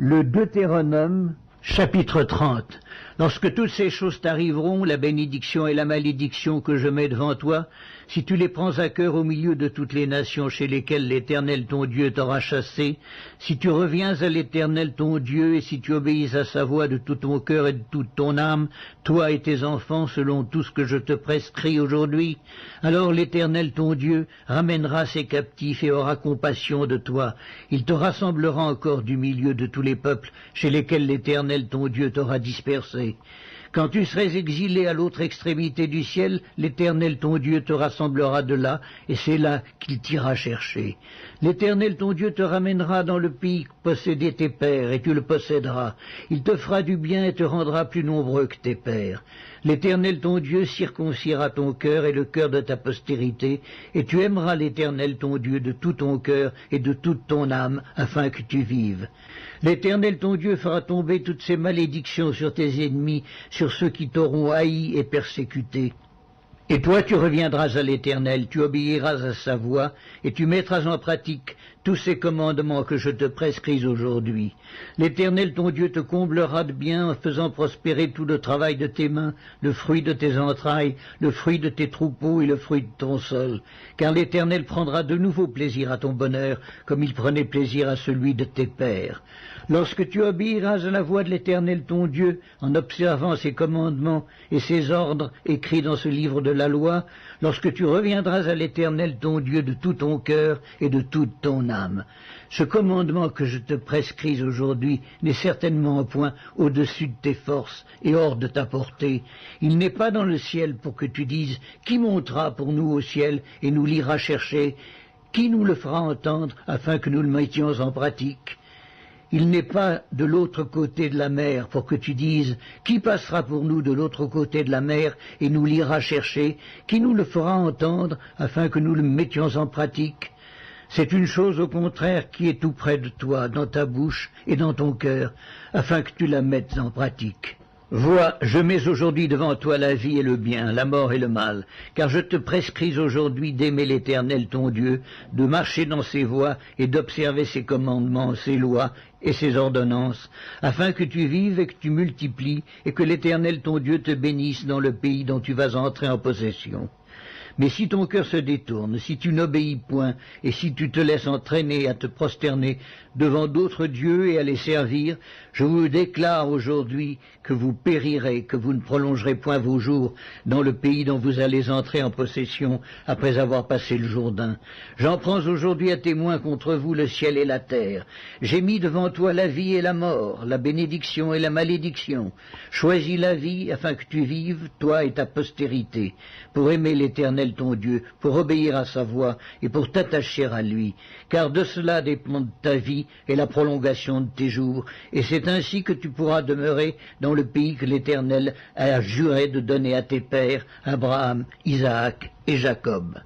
Le Deutéronome, chapitre 30. Lorsque toutes ces choses t'arriveront, la bénédiction et la malédiction que je mets devant toi, si tu les prends à cœur au milieu de toutes les nations chez lesquelles l'Éternel ton Dieu t'aura chassé, si tu reviens à l'Éternel ton Dieu, et si tu obéis à sa voix de tout ton cœur et de toute ton âme, toi et tes enfants, selon tout ce que je te prescris aujourd'hui, alors l'Éternel ton Dieu ramènera ses captifs et aura compassion de toi. Il te rassemblera encore du milieu de tous les peuples chez lesquels l'Éternel ton Dieu t'aura dispersé. Quand tu serais exilé à l'autre extrémité du ciel, l'Éternel ton Dieu te rassemblera de là, et c'est là qu'il t'ira chercher. L'Éternel ton Dieu te ramènera dans le pays que possédaient tes pères, et tu le posséderas. Il te fera du bien et te rendra plus nombreux que tes pères. L'Éternel ton Dieu circoncira ton cœur et le cœur de ta postérité, et tu aimeras l'Éternel ton Dieu de tout ton cœur et de toute ton âme, afin que tu vives. L'Éternel ton Dieu fera tomber toutes ces malédictions sur tes ennemis, sur ceux qui t'auront haï et persécuté. Et toi tu reviendras à l'Éternel, tu obéiras à sa voix, et tu mettras en pratique tous ces commandements que je te prescris aujourd'hui. L'Éternel ton Dieu te comblera de bien en faisant prospérer tout le travail de tes mains, le fruit de tes entrailles, le fruit de tes troupeaux et le fruit de ton sol. Car l'Éternel prendra de nouveau plaisir à ton bonheur, comme il prenait plaisir à celui de tes pères. Lorsque tu obéiras à la voix de l'Éternel ton Dieu, en observant ses commandements et ses ordres écrits dans ce livre de la loi, lorsque tu reviendras à l'Éternel ton Dieu de tout ton cœur et de toute ton âme. Ce commandement que je te prescris aujourd'hui n'est certainement point au-dessus de tes forces et hors de ta portée. Il n'est pas dans le ciel pour que tu dises « Qui montera pour nous au ciel et nous l'ira chercher? Qui nous le fera entendre afin que nous le mettions en pratique ?» Il n'est pas de l'autre côté de la mer pour que tu dises « Qui passera pour nous de l'autre côté de la mer et nous l'ira chercher? Qui nous le fera entendre afin que nous le mettions en pratique ?» C'est une chose au contraire qui est tout près de toi, dans ta bouche et dans ton cœur, afin que tu la mettes en pratique. Vois, je mets aujourd'hui devant toi la vie et le bien, la mort et le mal, car je te prescris aujourd'hui d'aimer l'Éternel ton Dieu, de marcher dans ses voies et d'observer ses commandements, ses lois et ses ordonnances, afin que tu vives et que tu multiplies, et que l'Éternel ton Dieu te bénisse dans le pays dont tu vas entrer en possession. Mais si ton cœur se détourne, si tu n'obéis point, et si tu te laisses entraîner à te prosterner devant d'autres dieux et à les servir, je vous déclare aujourd'hui que vous périrez, que vous ne prolongerez point vos jours dans le pays dont vous allez entrer en possession après avoir passé le Jourdain. J'en prends aujourd'hui à témoin contre vous le ciel et la terre. J'ai mis devant toi la vie et la mort, la bénédiction et la malédiction. Choisis la vie afin que tu vives, toi et ta postérité, pour aimer l'Éternel ton Dieu, pour obéir à sa voix et pour t'attacher à lui, car de cela dépend ta vie et la prolongation de tes jours, et c'est ainsi que tu pourras demeurer dans le pays que l'Éternel a juré de donner à tes pères, Abraham, Isaac et Jacob.